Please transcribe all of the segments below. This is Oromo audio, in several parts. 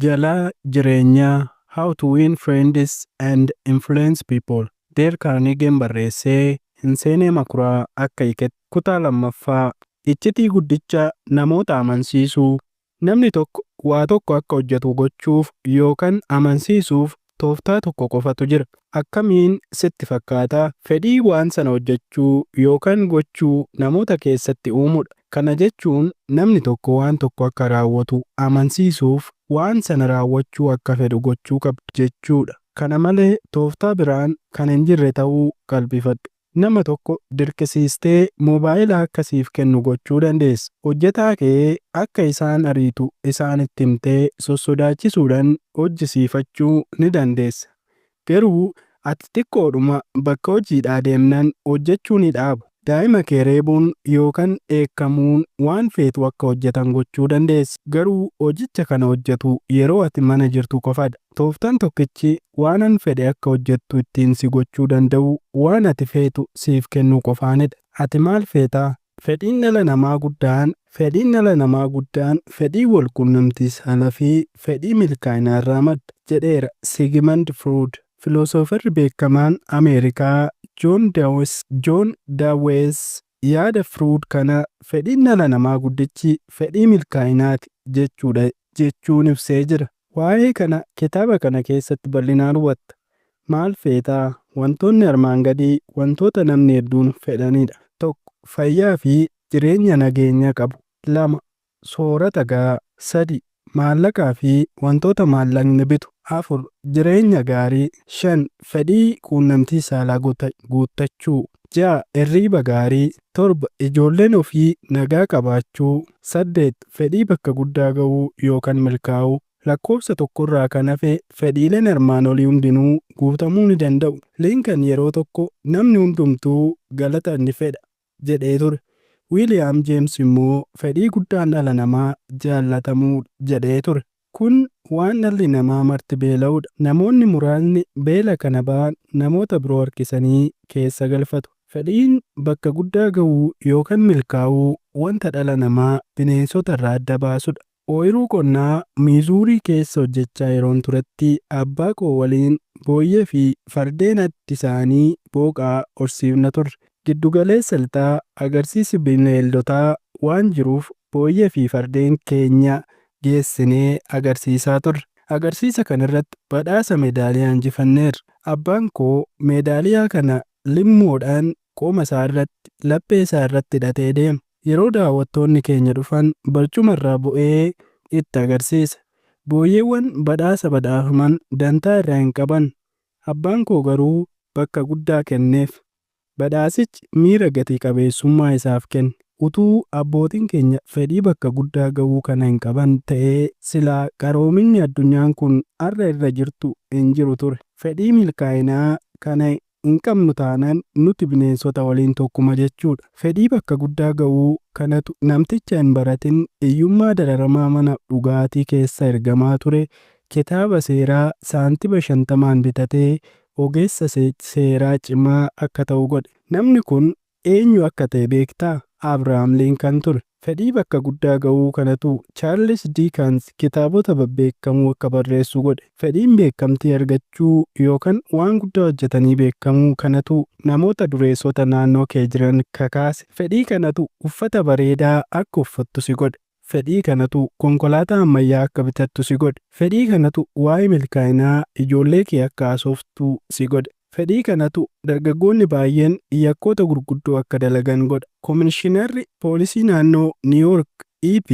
Jalaa jireenyaa How to Win Friends and Influence People. Dale Carnegien barreessee hin seenee makuraa akka hiiketti. Kutaa lammaffaa Iccitii guddicha namoota amansiisuu. Namni tokko waa tokko akka hojjetu gochuuf yookaan amansiisuuf tooftaa tokko qofatu jira. Akkamiin sitti fakkaata? Fedhii waan sana hojjechuu yookaan gochuu namoota keessatti uumuudha. Kana jechuun namni tokko waan tokko akka raawwatu amansiisuuf waan sana raawwachuu akka fedhu gochuu qaba jechuudha. Kana malee tooftaa biraan kan hin jirre ta'uu qalbifadhu. Nama tokko dirqisiistee moobaayilaa akkasiif kennu gochuu dandeessa. Hojjetaa kee akka isaan ariitu isaanitti himtee sossodaachisuudhaan hojjisiifachuu ni dandeessa. Garuu ati xiqqoodhuma bakka hojiidhaa deemnaan hojjechuu ni dhaabu. Daa'ima kee reebuun yookaan dheekkamuun waan feetu akka hojjetan gochuu dandeessa. Garuu hojicha kana hojjetu yeroo ati mana jirtu qofadha. Tooftaan tokkichi waanan fedhe akka hojjettu ittiin si gochuu danda'u waan ati feetu siif kennuu qofaanidha. Ati maal feetaa? Fedhiin dhala namaa guddaan fedhii wal quunnamtii saalaa fi fedhii milkaa'inaa irraa madda jedheera Sigmund Freud. Filoosofarri beekamaan Ameerikaa John Dawes yaada Freud kana fedhiin dhala namaa guddichi fedhii milkaa'inaati jechuun ibsee jira. Waa'ee kana kitaaba kana keessatti bal'inaan hubatta. Maal feetaa? Wantoonni armaan gadii wantoota namni hedduun fedhanidha. 1. Fayyaa fi jireenya nageenya qabu. 2. Soorata gahaa. 3. Maallaqaa fi wantoota maallaqni bitu. 4. Jireenya gaarii. 5. Fedhii quunnamtii saalaa guuttachuu. 6. Hirriiba gaarii. 7. Ijoolleen ofii nagaa qabaachuu. 8. Fedhii bakka guddaa ga'uu yookaan milkaa'uu. Lakkoofsa tokkorraa kan hafe fedhiileen armaan olii hundinuu guutamuu ni danda'u. Lincoln yeroo tokko namni hundumtuu galata ni fedha jedhee ture. William James immoo fedhii guddaan dhala namaa jaallatamuu jedhee ture. Kun waan dhalli namaa marti beela'uudha. Namoonni muraasni beela kana ba'an namoota biroo harkisanii keessa galfatu. Fedhiin bakka guddaa ga'uu yookaan milkaa'uu wanta dhala namaa bineensota irraa adda baasudha. Ooyiruu qonnaa Miizuurii keessa hojjechaa yeroon turetti abbaa koo waliin booyyee fi fardeen addi isaanii booqaa horsiifna turre. Giddugaleessa lixaa agarsiisi bineeldotaa waan jiruuf booyyee fi fardeen keenya geessinee agarsiisaa turre. Agarsiisa kana irratti badhaasa meedaaliyaa injifanneerra. Abbaan koo meedaaliyaa kana limmoodhaan qooma isaa irratti laphee isaa irratti hidhatee deema. Yeroo daawwattoonni keenya dhufan barcuma irraa bu'ee itti agarsiisa. Booyyeewwan badhaasa badhaafaman dantaa irraa hin qaban. Abbaan koo garuu bakka guddaa kenneef. Badhaasichi miira gati qabeessummaa isaaf kenne. Utuu abbootiin keenya fedhii bakka guddaa ga'uu kana hin qaban ta'ee silaa qaroominni addunyaan kun har'a irra jirtu hin jiru ture. Fedhii milkaa'inaa kana hin qabnu taanaan nuti bineensota waliin tokkuma jechuudha. Fedhii bakka guddaa ga'uu kanatu namticha hin baratin hiyyummaa dararamaa mana dhugaatii keessa ergamaa ture kitaaba seeraa saantima 50 bitatee ogeessa seeraa cimaa akka ta'u godhe. Namni kun eenyu akka ta'e beektaa? Abrahaam Lincoln ture. Fedhii bakka guddaa ga'uu kanatu Charles Dickens kitaabota babbeekamuu akka barreessu godhe. Fedhiin beekamtii argachuu yookaan waan guddaa hojjetanii beekamuu kanatu namoota dureessota naannoo kee jiran kakaase. Fedhii kanatu uffata bareedaa akka uffattu si godhe. Fedhii kanatu konkolaataa ammayyaa akka bitattu si godhe. Fedhii kanatu waa'ee milkaa'inaa ijoollee kee akka haasoftu si godhe. Fedhii kanatu dargaggoonni baay'een yakkoota gurguddoo akka dalagan godha. Koomishinarri poolisii naannoo New York E.P.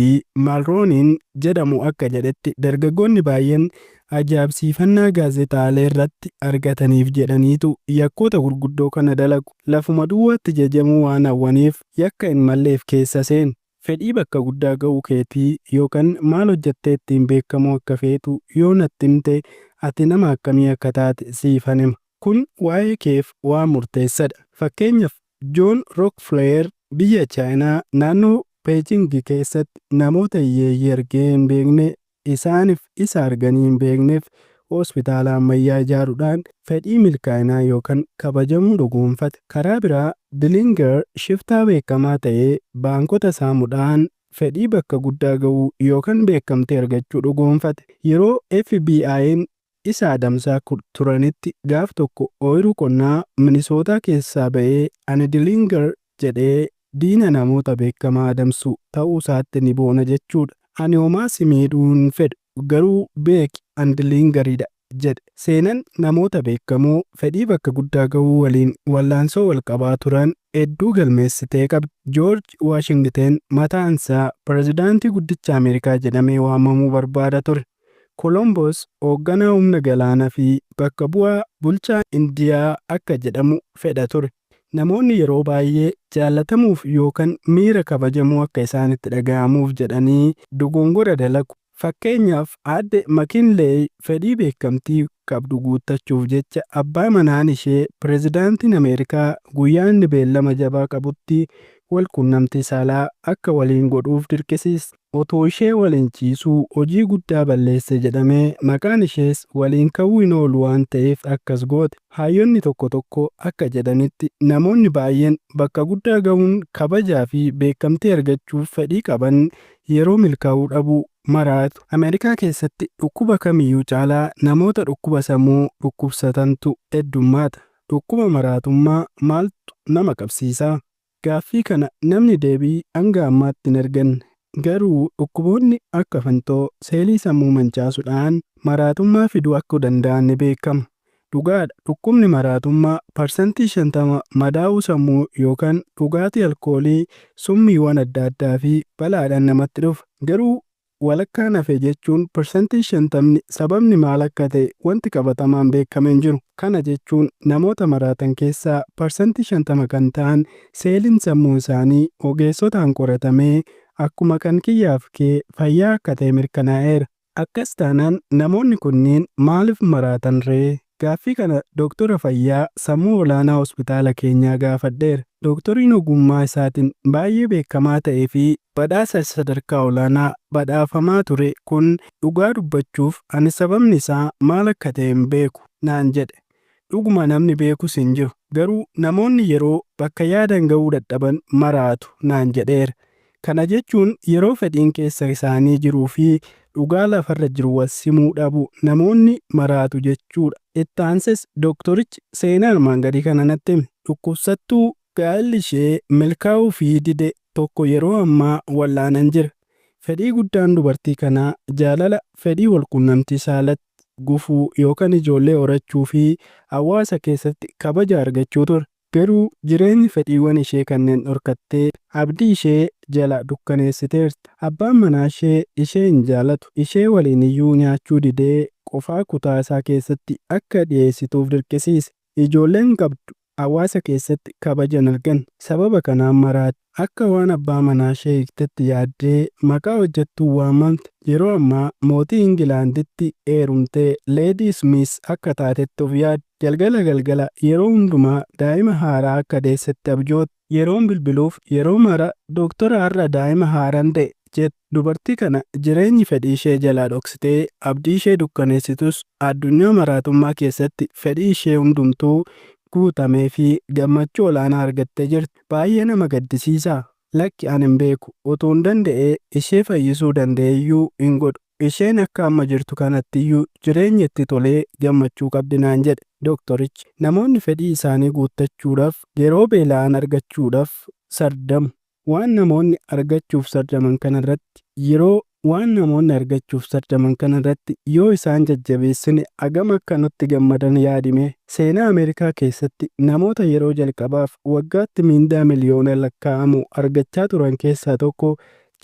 Malrooniin jedhamu akka jedhetti dargaggoonni baay'een ajaa'ibsiifannaa gaazexaalee irratti argataniif jedhaniitu yakkoota gurguddoo kana dalagu. Lafuma duwwaatti jajamuu waan hawwaniif yakka hin malleef keessa seenu. Fedhii bakka guddaa ga'uu keetii yookaan maal hojjettee ittiin beekamuu akka feetu yoo natti himte ati nama akkamii akka taate siifan hima. Kun waa'ee keef waan murteessadha. Fakkeenyaaf John Rockefeller biyya Chaayinaa naannoo Beijing keessatti namoota hiyyeeyyii argee hin beekne isaaniif isa arganii hin beekneef hospitaala ammayyaa ijaaruudhaan fedhii milkaa'inaa yookaan kabajamuu dhugoomfate. Karaa biraa Dillinger shiftaa beekamaa ta'ee baankota saamuudhaan fedhii bakka guddaa ga'uu yookaan beekamtii argachuu dhugoonfate. Yeroo FBI'n isa adamsaa turanitti gaaf tokko ooyiruu qonnaa Minisootaa keessaa ba'ee ani Dillinger jedhee diina namoota beekamaa adamsu ta'uu isaatti ni boona jechuudha. Ani homaa si miidhuu hin fedhu garuu beeki ani Dillingeridha jedhe. Seenaan namoota beekamoo fedhii bakka guddaa ga'uu waliin wallaansoo wal qabaa turan hedduu galmeessitee qabdi. George Washington mataan isaa pirezidaantii guddicha Ameerikaa jedhamee waamamuu barbaada ture. Columbus hoogganaa humna galaanaa fi bakka bu'aa bulchaa Indiyaa akka jedhamu fedha ture. Namoonni yeroo baay'ee jaallatamuuf yookaan miira kabajamuu akka isaanitti dhaga'amuuf jedhanii dogongora dalagu. Fakkeenyaaf aadde McKinley fedhii beekamtii qabdu guuttachuuf jecha abbaa manaan ishee pirezidaantiin Ameerikaa guyyaa inni beellama jabaa qabutti wal quunnamtii saalaa akka waliin godhuuf dirqisiiste. Otoo ishee waliin ciisuu hojii guddaa balleesse jedhamee maqaan ishees waliin ka'uu hin oolu waan ta'eef akkas goote. Hayyoonni tokko tokko akka jedhanitti namoonni baay'een bakka guddaa ga'uun kabajaa fi beekamtii argachuuf fedhii qaban yeroo milkaa'uu dhabu maraatu. Ameerikaa keessatti dhukkuba kamiyyuu caalaa namoota dhukkuba sammuu dhukkubsatantu heddummaata. Dhukkuba maraatummaa maaltu nama qabsiisaa? Gaaffii kana namni deebii hanga ammaatti hin arganne. Garuu dhukkuboonni akka fantoo seelii sammuu mancaasuudhaan maraatummaa fiduu akka danda'an ni beekama. Dhugaadha, dhukkubni maraatummaa parsantii 50 madaa'uu sammuu yookaan dhugaatii alkoolii summiiwwan adda addaa fi balaadhaan namatti dhufa. Garuu walakkaan hafe jechuun parsantii 50 sababni maal akka ta'e wanti qabatamaan beekamee hin jiru. Kana jechuun namoota maraatan keessaa parsantii 50 kan ta'an seeliin sammuu isaanii ogeessotaan qoratamee akkuma kan kiyyaaf kee fayyaa akka ta'e mirkanaa'eera. Akkas taanaan namoonni kunneen maaliif maraatan ree? Gaaffii kana Dooktora Fayyaa Sammuu Olaanaa Hospitaala keenyaa gaafadheera. Dooktoriin ogummaa isaatiin baay'ee beekamaa ta'ee fi badhaasa sadarkaa olaanaa badhaafamaa ture kun dhugaa dubbachuuf ani sababni isaa maal akka ta'e hin beeku naan jedhe. Dhuguma namni beekus hin jiru. Garuu namoonni yeroo bakka yaadan ga'uu dadhaban maraatu naan jedheera. Kana jechuun yeroo fedhiin keessa isaanii jiruu fi dhugaa lafarra jiru wassimuu dhabu namoonni maraatu jechuudha. Itti aanses dooktorichi seenaa armaan gadii kana natti hime. Dhukkubsattuu gaa'elli ishee milkaa'uu fi dide tokko yeroo ammaa wallaanan jira. Fedhii guddaan dubartii kanaa jaalala, fedhii walqunnamtii saalatti, gufuu yookaan ijoollee horachuu fi hawaasa keessatti kabaja argachuu ture. Garuu jireenyi fedhiiwwan ishee kanneen dhorkattee abdii ishee jala dukkaneessiteerti. Abbaan manaa ishee hin jaalatu. Ishee waliin iyyuu nyaachuu didee qofaa kutaa isaa keessatti akka dhiyeessituuf dirqisiise. Ijoolleen qabdu hawaasa keessatti kabaja hin argan. Sababa kanaan maraatti akka waan abbaa manaa ishee hiiktetti yaaddee maqaa hojjettuu waamamte. Yeroo ammaa mootii Ingilaanditti heerumtee Leedii Smith akka taatetti of yaadde. Galgala yeroo hundumaa daa'ima haaraa akka deessetti abjootte. Yeroon bilbiluuf yeroo mara dooktora har'a daa'ima haaraan ta'e jette. Dubartii kana jireenyi fedhii ishee jalaa dhoksitee abdii ishee dukkaneessitus addunyaa maraatummaa keessatti fedhii ishee hundumtuu guutamee fi gammachuu olaanaa argattee jirti. Baay'ee nama gaddisiisaa. Lakki ani hin beeku. Otoon danda'ee ishee fayyisuu danda'eyyuu hin godhu. Isheen akka amma jirtu kanatti iyyuu jireenya itti tolee gammachuu qabdi naan jedhe dooktorichi. Namoonni fedhii isaanii guuttachuudhaaf yeroo beela'an argachuudhaaf sardamu. Waan namoonni argachuuf sardaman kanarratti yoo isaan jajjabeessine hagam akka nutti gammadan yaadime. Seenaa Ameerikaa keessatti namoota yeroo jalqabaaf waggaatti miindaa miliyoona lakkaa'amu argachaa turan keessaa tokko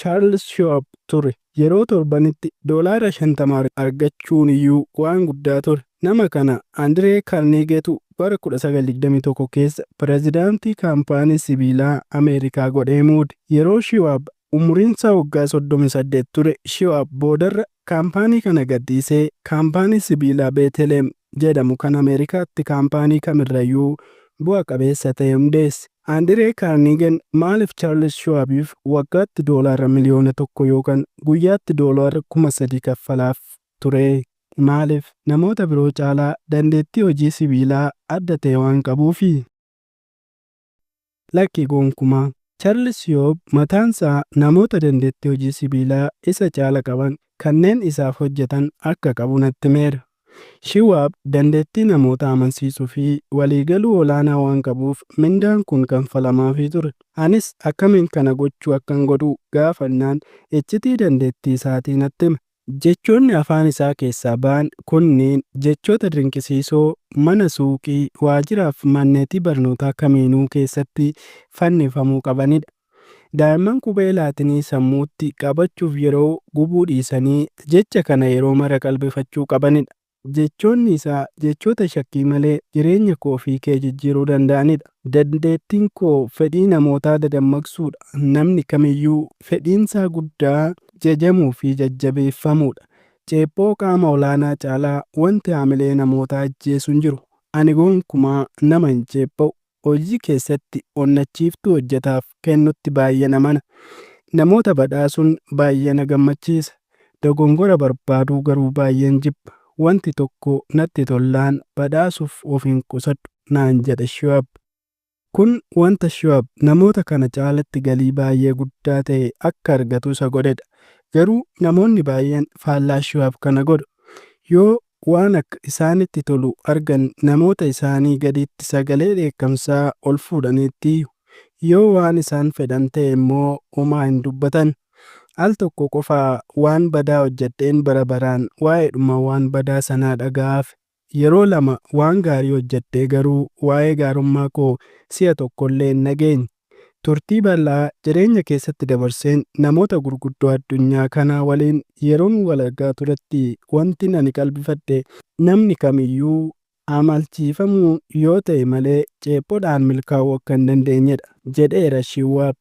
Charles Schwab ture. Yeroo torbanitti doolaara 50 argachuun iyyuu waan guddaa ture. Nama kana Dale Carnegietu bara 1921 keessa pirezidaantii kaampaanii sibiilaa Ameerikaa godhee muude. Yeroo Schwab umuriinsaa waggaa 38 ture, Schwab boodarra kaampaanii kana gadhiisee kaampaanii sibiilaa Beetlehem jedhamu kan Ameerikaatti kaampaanii kamirrayyuu bu'a qabeessa ta'e hundeesse. Dale Carnegien maaliif Charles Schwabiif waggaatti doolaara miliyoona 1 yookaan guyyaatti doolaara 3,000 kaffalaaf ture? Maaliif namoota biroo caalaa dandeettii hojii sibiilaa adda ta'e waan qabuufi? Lakki gonkumaa Charles Yoob mataansaa namoota dandeettii hojii sibiilaa isa caala qaban kanneen isaaf hojjetan akka qabu natti himeera. Shiwaab dandeettii namoota amansiisuu fi waliigaluu olaanaa waan qabuuf mindaan kun kanfalamaafii ture. Anis akkamiin kana gochuu akkan godhu gaafannaan iccitii dandeettii isaatii natti hime. Jechoonni afaan isaa keessaa ba'an kunniin jechoota dinqisiisoo mana suuqii, waajjiraaf manneetii barnootaa kamiinuu keessatti fannifamuu qabanidha. Daa'imman qubee laatinii sammuutti qabachuuf yeroo gubuu dhiisanii jecha kana yeroo mara qalbifachuu qabanidha. Jechoonni isaa jechoota shakkii malee jireenya koo fi kee jijjiiruu danda'anidha. Dandeettiin koo fedhii namootaa dadammaqsuudha. Namni kamiyyuu fedhiinsaa guddaa jajamuu fi jajjabeeffamuudha. Ceephoo qaama olaanaa caalaa wanti haamilee namootaa ajjeesu hin jiru. Ani gonkumaa nama hin ceepha'u. Hojii keessatti onnachiiftuu hojjetaaf kennutti baay'ee namana. Namoota badhaasuun baay'ee na gammachiisa. Dogongora barbaaduu garuu baay'een jibba. Wanti tokko natti tollaan badhaasuuf of hin qusadhu naan jedhe Shiwaab. Kun wanta Shiwaab namoota kana caalatti galii baay'ee guddaa ta'e akka argatu isa godhedha. Garuu namoonni baay'een faallaa Shiwaab kana godhu. Yoo waan akka isaanitti tolu argan namoota isaanii gaditti sagalee dheekkamsaa ol fuudhaniitti yoo waan isaan fedhan ta'e immoo homaa hin dubbatan. Al tokko qofaa waan badaa hojjedheen bara baraan waa'eedhuma waan badaa sanaa dhaga'aaf. Yeroo lama waan gaarii hojjedhee garuu waa'ee gaarummaa koo si'a tokkollee hin dhageenye. Turtii bal'aa jireenya keessatti dabarseen namoota gurguddoo addunyaa kanaa waliin yeroon wal argaa turetti wanti ani qalbifadhe namni kamiyyuu amalchiifamuu yoo ta'e malee ceephoodhaan milkaa'uu akka hin dandeenyedha jedheera Shiwaab.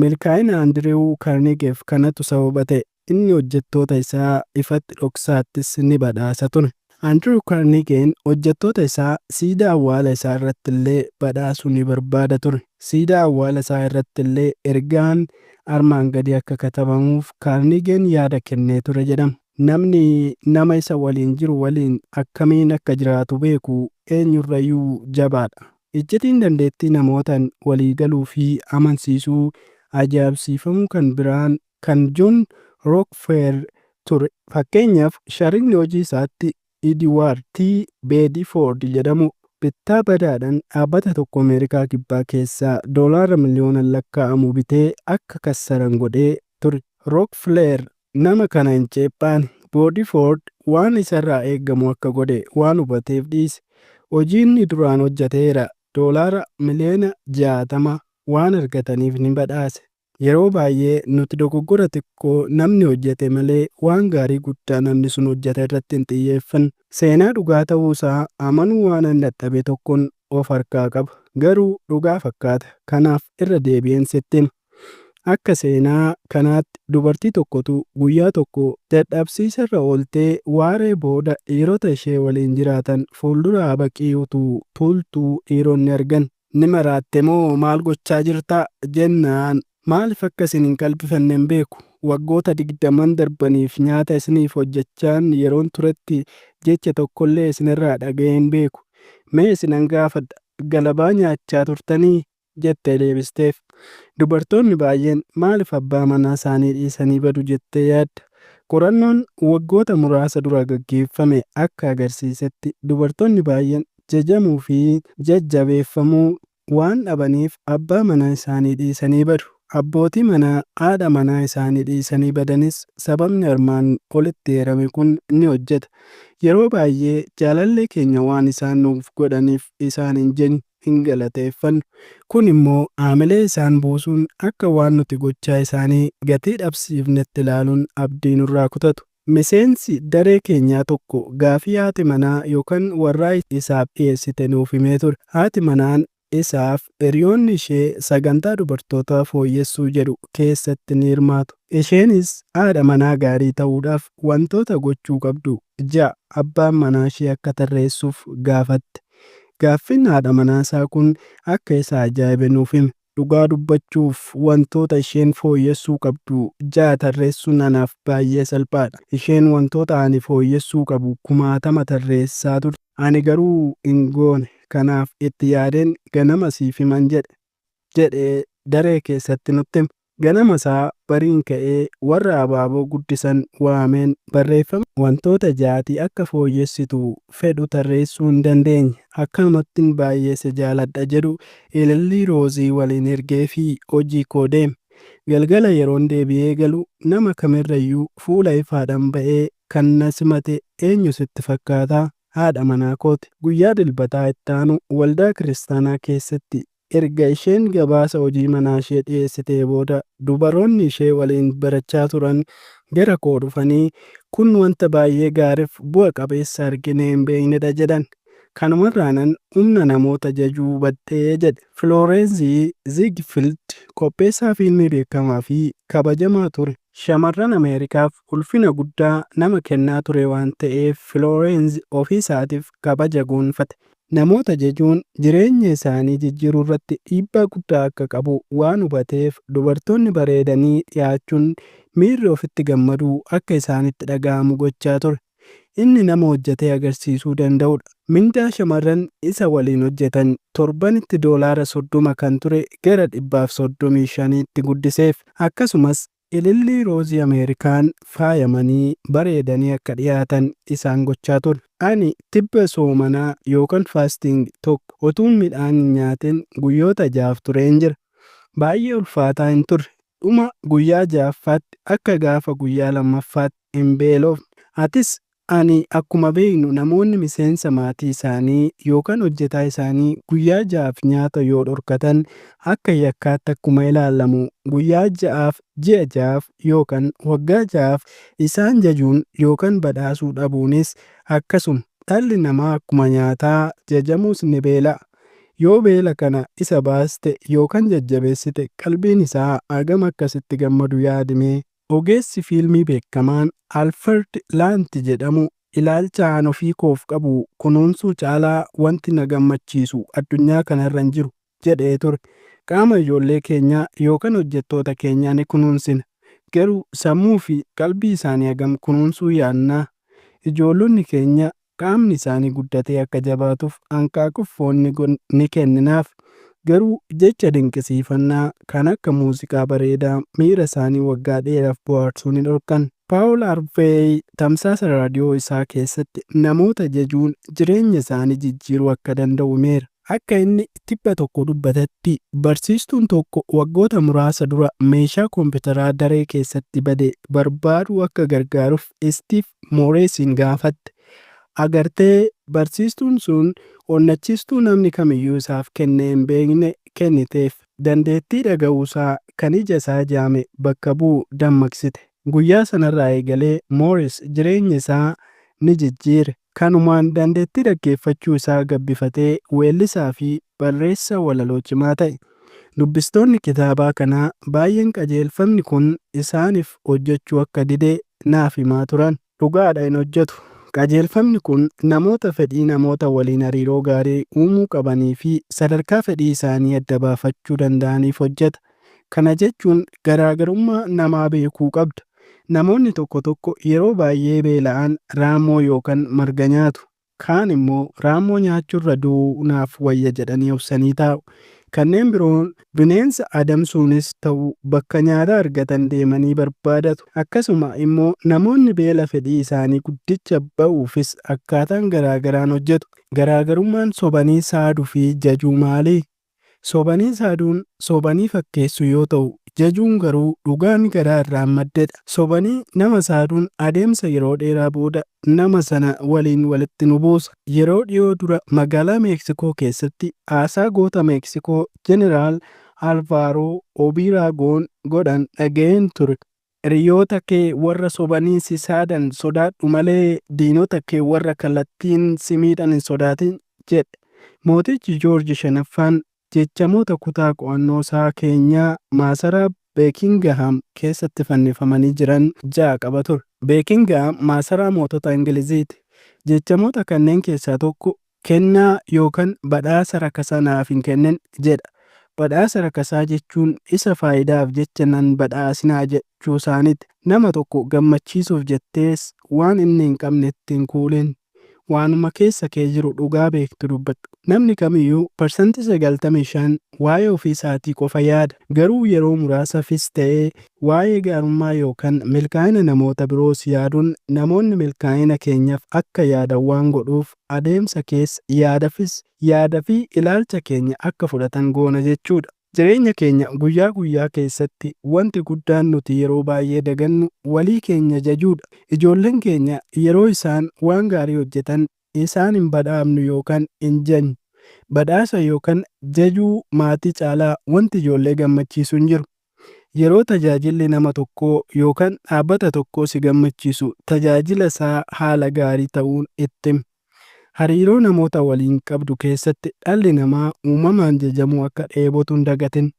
Milkaa'ina Dale Carnegieef kanatu sababa ta'e. Inni hojjettoota isaa ifatti dhoksaattis ni badhaasa ture. Dale Carnegien hojjettoota isaa siidaa awwaala isaa irratti illee badhaasuu ni barbaada ture. Siidaa awwaala isaa irratti illee ergaan armaan gadii akka katabamuuf Carnegien yaada kennee ture jedhama. Namni nama isa waliin jiru waliin akkamiin akka jiraatu beeku eenyurrayyuu jabaadha. Iccitiin dandeettii namootaan waliigaluu fi amansiisuu ajaa'ibsiifamuu kan biraan kan John Rockefeller ture. Fakkeenyaaf shariikni hojii isaatti Edward T. Bedford jedhamu bittaa badaadhaan dhaabbata tokko Ameerikaa kibbaa keessaa doolaara miliyoonaan lakkaa'amu bitee akka kassaran godhee ture. Rockefeller nama kana hin ceephaan. Bedford waan isarraa eeggamu akka godhe waan hubateef dhiise. Hojii inni duraan hojjeteera doolaara miliyoona 60 waan argataniif ni badhaase. Yeroo baay'ee nuti dogoggora xiqqoo namni hojjete malee waan gaarii guddaa namni sun hojjete irratti hin xiyyeeffanne. Seenaa dhugaa ta'uu isaa amanuu waan hin dadhabe tokkoon of harkaa qaba. Garuu dhugaa fakkaata. Kanaaf irra deebi'een sitti hima. Akka seenaa kanaatti dubartii tokkotu guyyaa tokko dadhabsiisa irra ooltee waaree booda dhiirota ishee waliin jiraatan fuuldura baqii utuu tuultuu dhiironni argan. Ni maraatte moo maal gochaa jirtaa jennaan. Maaliif akka isin hin qalbifanne hin beeku. Waggoota 20 darbaniif nyaata isiniif hojjechaan yeroon turetti jecha tokkollee isinirraa dhaga'ee hin beeku. Mee isinan gaafadha galabaa nyaachaa turtanii jettee deebisteef. Dubartoonni baay'een maaliif abbaa manaa isaanii dhiisanii badu jettee yaadda. Qorannoon waggoota muraasa dura gaggeeffame akka agarsiisetti dubartoonni baay'een jajamuu fi jajjabeeffamuu waan dhabaniif abbaa manaa isaanii dhiisanii badu. Abbootii manaa haadha manaa isaanii dhiisanii badanis sababni armaan olitti eerame kun ni hojjeta. Yeroo baay'ee jaalallee keenya waan isaan nuuf godhaniif isaan hin jenne hin galateeffannu. Kun immoo haamilee isaan buusuun akka waan nuti gochaa isaanii gatii dhabsiifnetti ilaaluun abdii nurraa kutatu. Miseensi daree keenyaa tokko gaafii haati manaa yookaan warraa isaaf dhiyeessite nuuf himee ture. Haati manaan isaaf hiriyoonni ishee sagantaa dubartoota fooyyessuu jedhu keessatti ni hirmaatu. Isheenis haadha manaa gaarii ta'uudhaaf wantoota gochuu qabdu 6 abbaan manaa ishee akka tarreessuuf gaafatte. Gaaffiin haadha manaa isaa kun akka isa ajaa'ibe nuuf hime. Dhugaa dubbachuuf wantoota isheen fooyyessuu qabdu 6 tarreessuun anaaf baay'ee salphaadha. Isheen wantoota ani fooyyessuu qabu 1000 tarreessaa turte. Ani garuu hin goone. Kanaaf itti yaadeen ganama siif himan jedhe daree keessatti nutti hime. Ganama isaa bariin ka'ee warra abaaboo guddisan waameen barreeffama wantoota jaatii akka fooyyessitu fedhu tarreessuu hin dandeenye. Akkanumattiin baay'ee si jaaladha jedhu ilillii roozii waliin ergee fi hojii koo deeme. Galgala yeroon deebi'ee galu nama kamirrayyuu fuula ifaadhaan ba'ee kan na simate eenyu sitti fakkaataa? Haadha manaa kooti. Guyyaa dilbataa itti aanu waldaa kiristaanaa keessatti erga isheen gabaasa hojii manaa ishee dhiyeessitee booda dubaroonni ishee waliin barachaa turan gara koo dhufanii kun wanta baay'ee gaariif bu'a qabeessa arginee hin beeknedha jedhan. Kanumarraanan humna namoota jajuu hubattee jedhe. Filooreenzii Ziigfild qopheessaa fiilmii beekamaa fi kabajamaa ture. Shamarran Ameerikaaf ulfina guddaa nama kennaa ture waan ta'eef Filoorenzi ofii isaatiif kabaja gonfate. Namoota jajuun jireenya isaanii jijjiiruu irratti dhiibbaa guddaa akka qabu waan hubateef dubartoonni bareedanii dhiyaachuun miirri ofitti gammaduu akka isaanitti dhaga'amu gochaa ture. Inni nama hojjetee agarsiisuu danda'udha. Mindaa shamarran isa waliin hojjetan torbanitti $30 kan ture gara $135tti guddiseef. Akkasumas ilillii roozii Ameerikaan faayamanii bareedanii akka dhiyaatan isaan gochaa ture. Ani tibba soomanaa yookaan faasting tokko utuun midhaan hin nyaatin guyyoota 6 tureen jira. Baay'ee ulfaataa hin turre. Dhuma guyyaa 6ffaatti akka gaafa guyyaa 2ffaatti hin beelofne. Atis ani akkuma beeknu namoonni miseensa maatii isaanii yookaan hojjetaa isaanii guyyaa 6f nyaata yoo dhorkatan akka yakkaatti akkuma ilaalamu guyyaa 6f ji'a 6f yookaan waggaa 6f isaan jajuun yookaan badhaasuu dhabuunis akkasuma dhalli namaa akkuma nyaataa jajamuus ni beela'a. Yoo beela kana isa baaste yookaan jajjabeessite qalbiin isaa hagam akkasitti gammadu yaadimee. Ogeessi fiilmii beekamaan Alfred Laanti jedhamu ilaalcha aan ofii koof qabu kunuunsuu caalaa wanti na gammachiisu addunyaa kanarra hin jiru jedhee ture. Qaama ijoollee keenyaa yookaan hojjettoota keenyaa ni kunuunsina. Garuu sammuu fi qalbii isaanii hagam kunuunsuu yaannaa? Ijoollonni keenya qaamni isaanii guddatee akka jabaatuuf hanqaaquuf foon ni kenninaaf. Garuu jecha dinqisiifannaa kan akka muuziqaa bareedaa miira isaanii waggaa dheeraaf bohaarsuu ni dhorkan. Paawul Arveey tamsaasa raadiyoo isaa keessatti namoota jajuun jireenya isaanii jijjiiruu akka danda'u himeera. Akka inni tibba tokko dubbatetti barsiistuun tokko waggoota muraasa dura meeshaa kompiitaraa daree keessatti bade barbaaduu akka gargaaruuf Istiif Mooreesiin gaafatte. Agartee barsiistuun sun onnachiistuu namni kamiyyuu isaaf kennee hin beekne kenniteef. Dandeettii dhaga'uusaa kan ija isaa jaame bakka bu'u dammaqsite. Guyyaa sanarraa eegalee Mooris jireenya isaa ni jijjiire. Kanumaan dandeettii dhaggeeffachuu isaa gabbifatee weellisaa fi barreessaa walaloo cimaa ta'e. Dubbistoonni kitaabaa kanaa baay'een qajeelfamni kun isaaniif hojjechuu akka dide naaf himaa turan. Dhugaadha hin hojjetu. Qajeelfamni kun namoota fedhii namoota waliin hariiroo gaarii uumuu qabanii fi sadarkaa fedhii isaanii adda baafachuu danda'aniif hojjeta. Kana jechuun garaagarummaa namaa beekuu qabda. Namoonni tokko tokko yeroo baay'ee beela'an raammoo yookaan marga nyaatu. Kaan immoo raammoo nyaachuurra du'uu naaf wayya jedhanii obsanii taa'u. Kanneen biroon bineensa adamsuunis ta'u bakka nyaata argatan deemanii barbaadatu. Akkasuma immoo namoonni beela fedhii isaanii guddicha ba'uufis akkaataan garaagaraan hojjetu. Garaagarummaan sobanii saaduu fi jajuu maali? Sobanii saaduun sobanii fakkeessu yoo ta'u, jajuun garuu dhugaan garaa irraa maddedha. Sobanii nama saaduun adeemsa yeroo dheeraa booda nama sana waliin walitti nu buusa. Yeroo dhiyoo dura magaalaa Meeksikoo keessatti haasaa goota Meeksikoo Jeneraal Alvaaroo Obiraagoon godhan dhaga'een ture. Hiriyoota kee warra sobanii si saadan sodaadhu malee diinota kee warra kallattiin si miidhan hin sodaatin jedhe. Mootichi Joorji shanaffaan jechamoota kutaa qo'annoo isaa keenyaa maasaraa Beekingaham keessatti fannifamanii jiran 6 qaba ture. Beekingaham maasaraa mootota Ingiliziiti. Jechamoota kanneen keessaa tokko kennaa yookaan badhaasa rakasaa naaf hin kennin jedha. Badhaasa rakasaa jechuun isa faayidaaf jecha nan badhaasinaa jechuu isaaniiti. Nama tokko gammachiisuuf jettees waan inni hin qabne ittiin kuulin. waanuma keessa kee jiru dhugaa beektu dubbattu. Namni kamiyyuu parsantii 95 waa'ee ofii isaatii qofa yaada. Garuu yeroo muraasafis ta'ee waa'ee gaarummaa yookaan milkaa'ina namoota biroos yaaduun namoonni milkaa'ina keenyaaf akka yaadan waan godhuuf adeemsa keessa yaada fi ilaalcha keenya akka fudhatan goona jechuudha. Jireenya keenya guyyaa guyyaa keessatti wanti guddaan nuti yeroo baay'ee dagannu walii keenya jajuudha. Ijoolleen keenya yeroo isaan waan gaarii hojjetan isaan hin badhaafnu yookaan hin jajnu. Badhaasa yookaan jajuu maatii caalaa wanti ijoollee gammachiisu hin jiru. Yeroo tajaajilli nama tokkoo yookaan dhaabbata tokkoo si gammachiisu tajaajila isaa haala gaarii ta'uun itti himi. Hariiroo namoota waliin qabdu keessatti dhalli namaa uumamaan jajamuu akka dheebotu hin dagatin.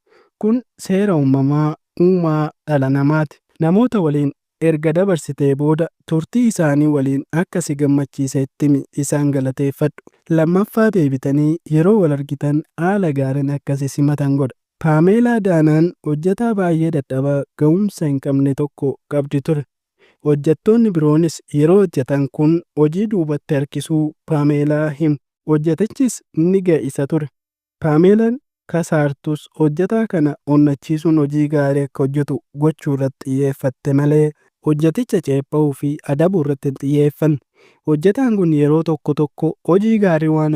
Kun seera uumaa dhala namaati. Namoota waliin erga dabarsitee booda turtii isaanii waliin akka si gammachiisetti isaan galateeffadhu. Lammaffaa deebitanii yeroo wal argitan haala gaariin akka si simatan godha. Paameelaa Daanaan hojjetaa baay'ee dadhabaa ga'umsa hin qabne tokko qabdi ture. Hojjettoonni biroonis yeroo hojjetan kun hojii duubatti harkisuu Paameelaa himu. Hojjetichis ni ga'isa ture. Paameelaan kasaartus hojjetaa kana onnachiisuun hojii gaarii akka hojjetu gochuu irratti xiyyeeffatte malee hojjeticha ceepha'uu fi adabuu irratti hin xiyyeeffanne. Hojjetaan kun yeroo tokko tokko hojii gaarii waan